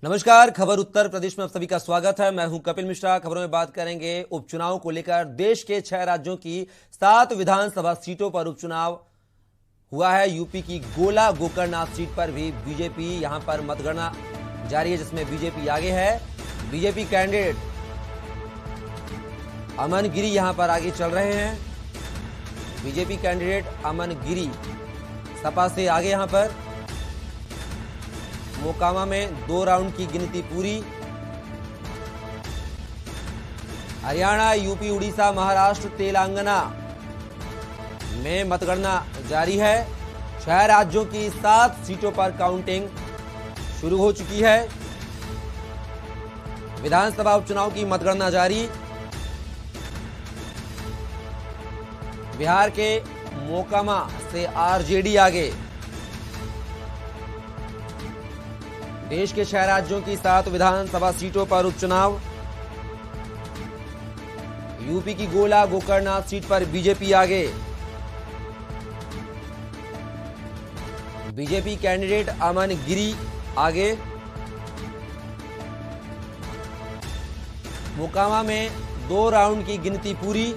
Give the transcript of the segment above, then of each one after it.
नमस्कार, खबर उत्तर प्रदेश में आप सभी का स्वागत है। मैं हूं कपिल मिश्रा। खबरों में बात करेंगे उपचुनाव को लेकर। देश के 6 राज्यों की 7 विधानसभा सीटों पर उपचुनाव हुआ है। यूपी की गोला गोकर्णनाथ सीट पर भी बीजेपी यहां पर मतगणना जारी है, जिसमें बीजेपी आगे है। बीजेपी कैंडिडेट अमन गिरी यहां पर आगे चल रहे हैं। बीजेपी कैंडिडेट अमन गिरी सपा से आगे यहां पर। मोकामा में 2 राउंड की गिनती पूरी। हरियाणा, यूपी, उड़ीसा, महाराष्ट्र, तेलंगाना में मतगणना जारी है। 6 राज्यों की 7 सीटों पर काउंटिंग शुरू हो चुकी है। विधानसभा उपचुनाव की मतगणना जारी। बिहार के मोकामा से आरजेडी आगे। देश के 6 राज्यों की 7 विधानसभा सीटों पर उपचुनाव। यूपी की गोला गोकर्णनाथ सीट पर बीजेपी आगे। बीजेपी कैंडिडेट अमन गिरी आगे। मोकामा में 2 राउंड की गिनती पूरी।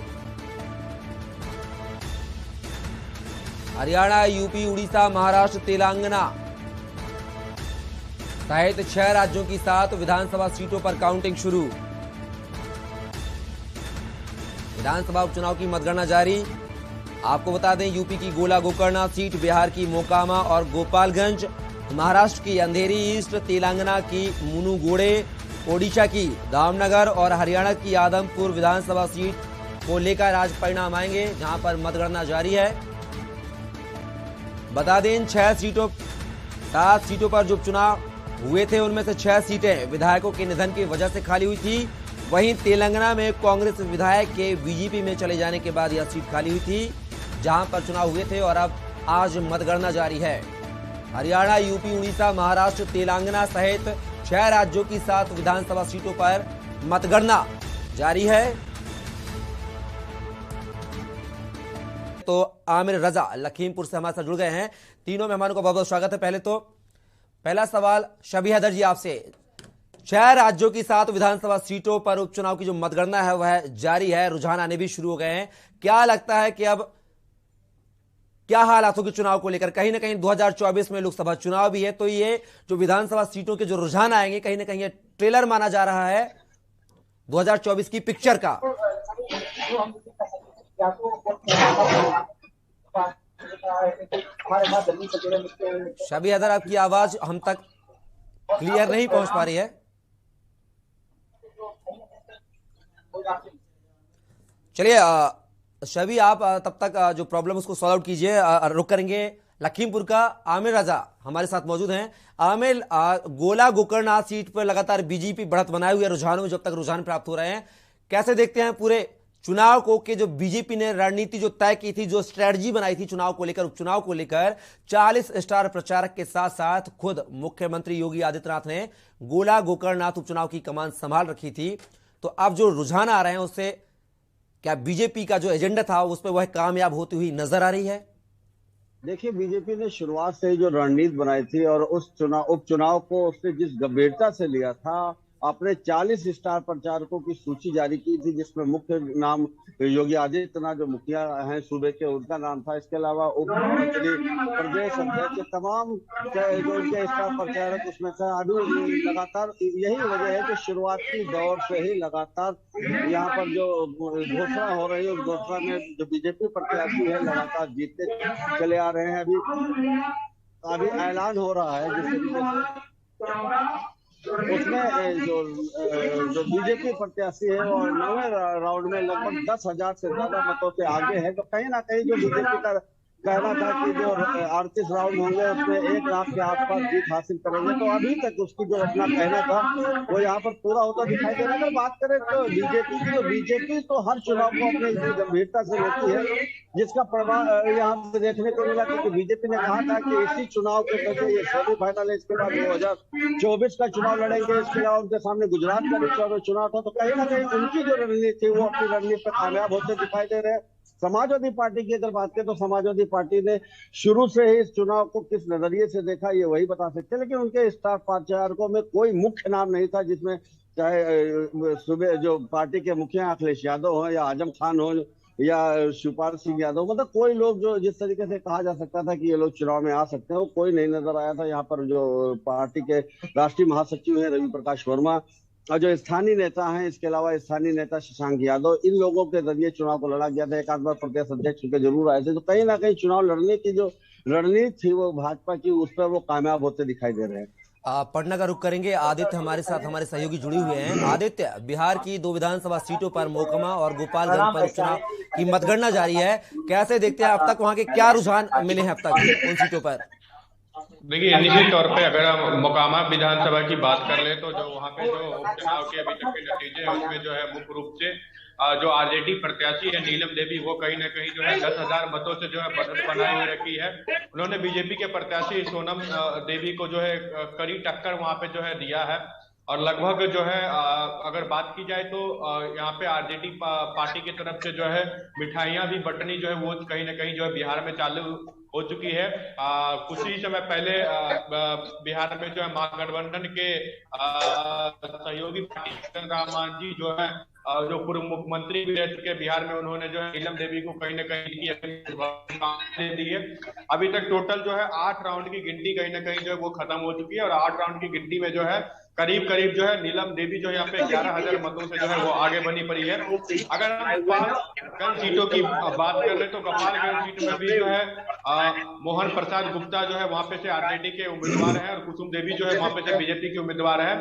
हरियाणा, यूपी, उड़ीसा, महाराष्ट्र, तेलंगाना सहित 6 राज्यों की 7 विधानसभा सीटों पर काउंटिंग शुरू। विधानसभा उपचुनाव की मतगणना जारी। आपको बता दें, यूपी की गोला गोकर्णनाथ सीट, बिहार की मोकामा और गोपालगंज, महाराष्ट्र की अंधेरी ईस्ट, तेलंगाना की मुनुगोड़े, ओडिशा की दामनगर और हरियाणा की आदमपुर विधानसभा सीट को लेकर आज परिणाम आएंगे, जहां पर मतगणना जारी है। बता दें, 7 सीटों पर जो उपचुनाव हुए थे उनमें से 6 सीटें विधायकों के निधन की वजह से खाली हुई थी। वहीं तेलंगाना में कांग्रेस विधायक के बीजेपी में चले जाने के बाद यह सीट खाली हुई थी, जहां पर चुनाव हुए थे, और अब आज मतगणना जारी है। हरियाणा, यूपी, उड़ीसा, महाराष्ट्र, तेलंगाना सहित 6 राज्यों की 7 विधानसभा सीटों पर मतगणना जारी है। तो आमिर रजा लखीमपुर से हमारे साथ जुड़ गए हैं। तीनों मेहमानों का बहुत बहुत स्वागत है। पहला सवाल शबी हैदर जी आपसे। 6 राज्यों की 7 विधानसभा सीटों पर उपचुनाव की जो मतगणना है वह जारी है, रुझान आने भी शुरू हो गए हैं। क्या लगता है कि अब क्या हालात होगी चुनाव को लेकर? कहीं ना कहीं 2024 में लोकसभा चुनाव भी है, तो ये जो विधानसभा सीटों के जो रुझान आएंगे, कहीं ना कहीं ये ट्रेलर माना जा रहा है 2024 की पिक्चर का। शबी हैदर, आपकी आवाज हम तक क्लियर नहीं पहुंच पा रही है। चलिए शबी, आप तब तक जो प्रॉब्लम उसको सॉल्व आउट कीजिए। रुक करेंगे लखीमपुर का आमिर रजा हमारे साथ मौजूद हैं। आमिर, गोला गोकर्णनाथ सीट पर लगातार बीजेपी बढ़त बनाए हुए रुझानों में जब तक रुझान प्राप्त हो रहे हैं, कैसे देखते हैं पूरे चुनाव को कि जो बीजेपी ने रणनीति जो तय की थी, जो स्ट्रेटजी बनाई थी चुनाव को लेकर, उपचुनाव को लेकर, 40 स्टार प्रचारक के साथ साथ खुद मुख्यमंत्री योगी आदित्यनाथ ने गोला गोकर्णनाथ उपचुनाव की कमान संभाल रखी थी, तो अब जो रुझान आ रहे हैं उससे क्या बीजेपी का जो एजेंडा था उस पर वह कामयाब होती हुई नजर आ रही है? देखिए, बीजेपी ने शुरुआत से ही जो रणनीति बनाई थी और उस उपचुनाव को उसने जिस गंभीरता से लिया था, अपने 40 स्टार प्रचारकों की सूची जारी की थी, जिसमें मुख्य नाम योगी आदित्यनाथ जो मुखिया हैं सूबे के, उनका नाम था। इसके अलावा उप मुख्यमंत्री, प्रदेश अध्यक्ष, तमाम जो उनके स्टार प्रचारक उसमें से अभी लगातार यही वजह है कि शुरुआती दौर से ही लगातार यहाँ पर जो घोषणा हो रही है, उस घोषणा में जो बीजेपी प्रत्याशी है लगातार जीतते चले आ रहे हैं। अभी ऐलान हो रहा है जिस तरीके से उसमें जो बीजेपी प्रत्याशी है और 9वें राउंड में लगभग 10,000 से ज्यादा मतों से आगे है, तो कहीं ना कहीं जो बीजेपी का कहना था कि जो 38 राउंड होंगे उसमें 1 लाख के आसपास जीत हासिल करेंगे, तो अभी तक उसकी जो अपना कहना था वो यहाँ पर पूरा होता दिखाई दे रहा है। अगर बात करें तो बीजेपी की, तो बीजेपी तो हर चुनाव को अपनी गंभीरता से लेती है, जिसका प्रभाव यहाँ से देखने को मिला, क्योंकि बीजेपी ने कहा था कि इसी चुनाव के वजह ये सेमीफाइनल है, इसके बाद 2024 का चुनाव लड़ेंगे। इसके अलावा उनके सामने गुजरात का भी चुनाव था, तो कहीं ना कहीं उनकी जो रणनीति थी वो अपनी रणनीति पर कामयाब होते दिखाई दे रहे हैं। समाजवादी पार्टी की अगर बात करें तो समाजवादी पार्टी ने शुरू से ही इस चुनाव को किस नजरिए से देखा ये वही बता सकते हैं, लेकिन उनके स्टार प्रचारकों में कोई मुख्य नाम नहीं था जिसमें चाहे सुबह जो पार्टी के मुखिया अखिलेश यादव हो या आजम खान हो या शिवपाल सिंह यादव, मतलब कोई लोग जो जिस तरीके से कहा जा सकता था कि ये लोग चुनाव में आ सकते हैं वो कोई नहीं नजर आया था। यहाँ पर जो पार्टी के राष्ट्रीय महासचिव हैं रवि प्रकाश वर्मा और जो स्थानीय नेता हैं, इसके अलावा स्थानीय नेता शशांक यादव, इन लोगों के जरिए चुनाव को लड़ा गया था। एक आध बार प्रदेश अध्यक्ष के जरूर आए थे, तो कहीं ना कहीं चुनाव लड़ने की जो रणनीति थी वो भाजपा की, उस पर वो कामयाब होते दिखाई दे रहे हैं। पटना का रुख करेंगे। आदित्य हमारे साथ, हमारे सहयोगी जुड़े हुए हैं। आदित्य, बिहार की 2 विधानसभा सीटों पर मोकामा और गोपालगंज पर उपचुनाव की मतगणना जारी है, कैसे देखते हैं अब तक वहां के क्या रुझान मिले हैं अब तक उन सीटों पर? देखिए, निश्चित तौर पे अगर हम मोकामा विधानसभा की बात कर ले तो जो वहाँ पे जो उपचुनाव के अभी तक के नतीजे हैं उसमें जो है मुख्य रूप से जो आरजेडी प्रत्याशी है नीलम देवी, वो कहीं ना कहीं जो है 10,000 मतों से जो है बढ़त बनाए हुए रखी है। उन्होंने बीजेपी के प्रत्याशी सोनम देवी को जो है कड़ी टक्कर वहां पे जो है दिया है। और लगभग जो है अगर बात की जाए तो यहाँ पे आरजेडी पार्टी की तरफ से जो है मिठाइयां भी बंटनी जो है वो कहीं ना कहीं जो है बिहार में चालू हो चुकी है। कुछ ही समय पहले बिहार में जो है महागठबंधन के सहयोगी पार्टी राम मांझी जो है जो पूर्व मुख्यमंत्री भी रह चुके बिहार में, उन्होंने जो है नीलम देवी को कहीं ना कहीं दे दी है। अभी तक टोटल जो है 8 राउंड की गिनती कहीं ना कहीं जो है वो खत्म हो चुकी है और 8 राउंड की गिनती में जो है करीब करीब जो है नीलम देवी जो है यहाँ पे 11,000 मतों से जो है वो आगे बनी पड़ी है। अगर हम गोपालगंज सीटों की बात कर ले तो गोपालगंज सीट में भी जो है मोहन प्रसाद गुप्ता जो है वहां पे से आरजेडी के उम्मीदवार हैं और कुसुम देवी जो है वहां पे से बीजेपी के उम्मीदवार है।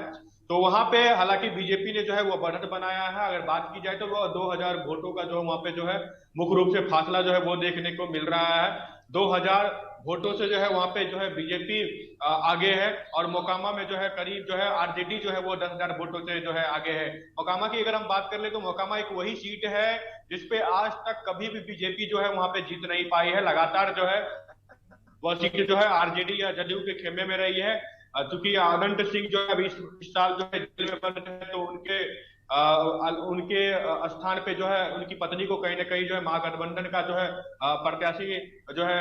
तो वहां पे हालांकि बीजेपी ने जो है वो बढ़त बनाया है। अगर बात की जाए तो वो 2,000 वोटों का जो वहां पे जो है मुख्य रूप से फासला जो है वो देखने को मिल रहा है। 2,000 वोटों से जो है वहां पे जो है बीजेपी आगे है और मोकामा में जो है करीब जो है आरजेडी जो है वो 10,000 वोटों से जो है आगे है। मोकामा की अगर हम बात कर ले तो मोकामा एक वही सीट है जिसपे आज तक कभी भी बीजेपी जो है वहां पे जीत नहीं पाई है। लगातार जो है वह सीट जो है आरजेडी या जदयू के खेमे में रही है। चूंकि अनंत सिंह जो है 20 साल जो है जेल में बंद है, तो उनके स्थान पे जो है उनकी पत्नी को कहीं ना कहीं जो है महागठबंधन का जो है प्रत्याशी जो है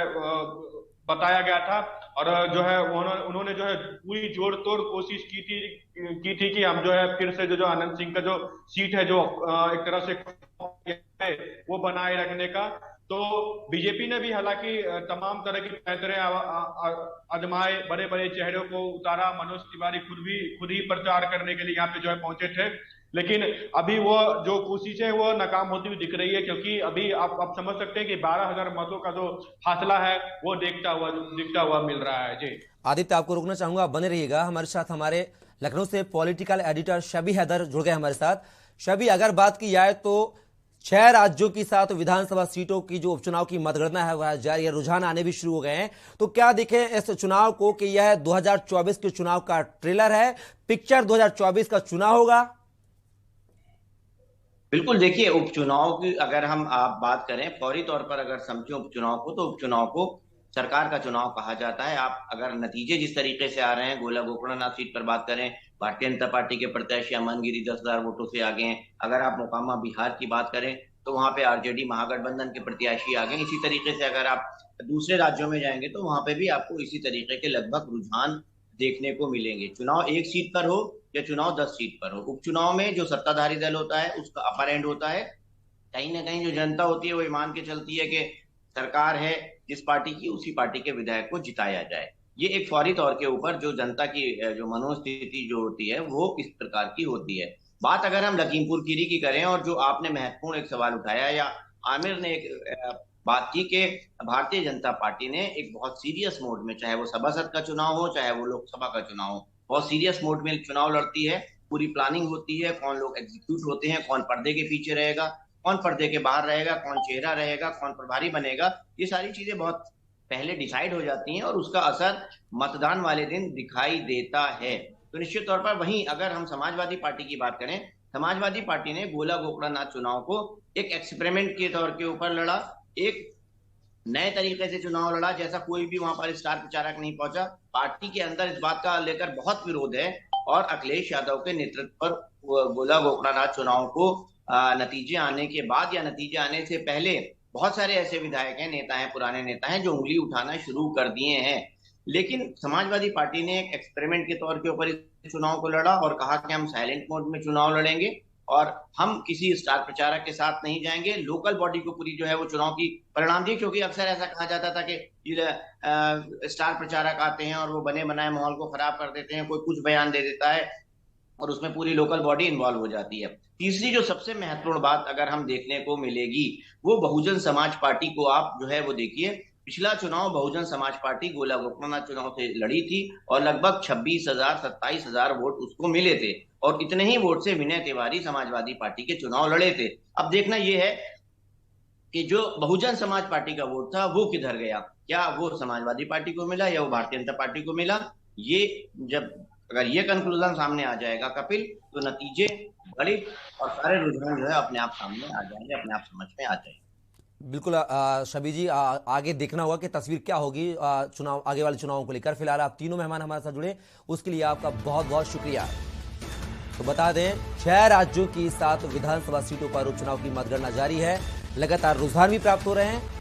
बताया गया था। और जो है उन्होंने जो है पूरी जोड़ तोड़ कोशिश की थी कि हम जो है फिर से जो अनंत सिंह का जो सीट है जो एक तरह से वो बनाए रखने का। तो बीजेपी ने भी हालांकि तमाम तरह की पैंतरे आजमाए, बड़े बड़े चेहरों को उतारा। मनोज तिवारी खुद ही प्रचार करने के लिए यहाँ पे जो है पहुंचे थे, लेकिन अभी वो जो कोशिश है वो नाकाम होती हुई दिख रही है, क्योंकि अभी आप समझ सकते हैं कि 12,000 मतों का जो फासला है वो दिखता हुआ मिल रहा है। जी आदित्य, आपको रोकना चाहूंगा, बने रहिएगा हमारे साथ। हमारे लखनऊ से पॉलिटिकल एडिटर शबी हैदर जुड़ गए हमारे साथ। शबी, अगर बात की जाए तो 6 राज्यों की 7 विधानसभा सीटों की जो उपचुनाव की मतगणना है वह जारी है, रुझान आने भी शुरू हो गए हैं। तो क्या दिखे इस चुनाव को कि यह 2024 के चुनाव का ट्रेलर है, पिक्चर 2024 का चुनाव होगा? बिल्कुल, देखिए उपचुनाव की अगर हम आप बात करें फौरी तौर पर अगर समझें उपचुनाव को, तो उपचुनाव को सरकार का चुनाव कहा जाता है। आप अगर नतीजे जिस तरीके से आ रहे हैं, गोला गोकर्णनाथ सीट पर बात करें, भारतीय जनता पार्टी के प्रत्याशी अमन गिरी 10,000 वोटों से आगे हैं। अगर आप मोकामा बिहार की बात करें तो वहां पे आरजेडी महागठबंधन के प्रत्याशी आगे। इसी तरीके से अगर आप दूसरे राज्यों में जाएंगे तो वहां पे भी आपको इसी तरीके के लगभग रुझान देखने को मिलेंगे। चुनाव 1 सीट पर हो या चुनाव 10 सीट पर हो, उपचुनाव में जो सत्ताधारी दल होता है उसका अपर एंड होता है। कहीं ना कहीं जो जनता होती है वो मान के चलती है कि सरकार है जिस पार्टी की, उसी पार्टी के विधायक को जिताया जाए। ये एक फौरी तौर के ऊपर जो जनता की जो मनोस्थिति जो होती है वो इस प्रकार की होती है। बात अगर हम लखीमपुर खीरी की करें और जो आपने महत्वपूर्ण एक सवाल उठाया या आमिर ने एक बात की कि भारतीय जनता पार्टी ने एक बहुत सीरियस मोड में, चाहे वो सभासद का चुनाव हो चाहे वो लोकसभा का चुनाव हो, बहुत सीरियस मोड में चुनाव लड़ती है। पूरी प्लानिंग होती है, कौन लोग एग्जीक्यूट होते हैं, कौन पर्दे के पीछे रहेगा, कौन पर्दे के बाहर रहेगा, कौन चेहरा रहेगा, कौन प्रभारी बनेगा, ये सारी चीजें बहुत पहले डिसाइड हो जाती हैं और उसका असर मतदान वाले दिन दिखाई देता है। तो निश्चित तौर पर वहीं अगर हम समाजवादी पार्टी की बात करें, समाजवादी पार्टी ने गोला गोकर्णनाथ चुनाव को एक एक्सपेरिमेंट के तौर के ऊपर लड़ा, एक नए तरीके से चुनाव लड़ा, जैसा कोई भी वहां पर स्टार प्रचारक नहीं पहुंचा। पार्टी के अंदर इस बात का लेकर बहुत विरोध है और अखिलेश यादव के नेतृत्व पर गोला गोकर्णनाथ चुनाव को नतीजे आने के बाद या नतीजे आने से पहले बहुत सारे ऐसे विधायक हैं, नेता हैं, पुराने नेता हैं जो उंगली उठाना शुरू कर दिए हैं। लेकिन समाजवादी पार्टी ने एक एक्सपेरिमेंट के तौर के ऊपर इस चुनाव को लड़ा और कहा कि हम साइलेंट मोड में चुनाव लड़ेंगे और हम किसी स्टार प्रचारक के साथ नहीं जाएंगे। लोकल बॉडी को पूरी जो है वो चुनाव की परिणाम दी, क्योंकि अक्सर ऐसा कहा जाता था कि स्टार प्रचारक आते हैं और वो बने बनाए माहौल को खराब कर देते हैं, कोई कुछ बयान दे देता है और उसमें पूरी लोकल बॉडी इन्वॉल्व हो जाती है। तीसरी जो सबसे महत्वपूर्ण बात अगर हम देखने को मिलेगी वो बहुजन समाज पार्टी को आप जो है वो देखिए। पिछला चुनाव बहुजन समाज पार्टी गोला गोकर्णनाथ चुनाव से लड़ी थी और लगभग 26,000-27,000 वोट उसको मिले थे और इतने ही वोट से विनय तिवारी समाजवादी पार्टी के चुनाव लड़े थे। अब देखना यह है कि जो बहुजन समाज पार्टी का वोट था वो किधर गया, क्या वो समाजवादी पार्टी को मिला या वो भारतीय जनता पार्टी को मिला। ये जब अगर ये कंक्लूजन सामने आ जाएगा कपिल, तो नतीजे गणित और सारे रुझान जो है अपने आप सामने आ जाएंगे, अपने आप समझ में आ जाएंगे। बिल्कुल शबी जी, आगे देखना होगा कि तस्वीर क्या होगी चुनाव, आगे वाले चुनावों को लेकर। फिलहाल आप तीनों मेहमान हमारे साथ जुड़े, उसके लिए आपका बहुत बहुत शुक्रिया। तो बता दें 6 राज्यों की 7 विधानसभा सीटों पर उपचुनाव की मतगणना जारी है। लगातार रुझान भी प्राप्त हो रहे हैं।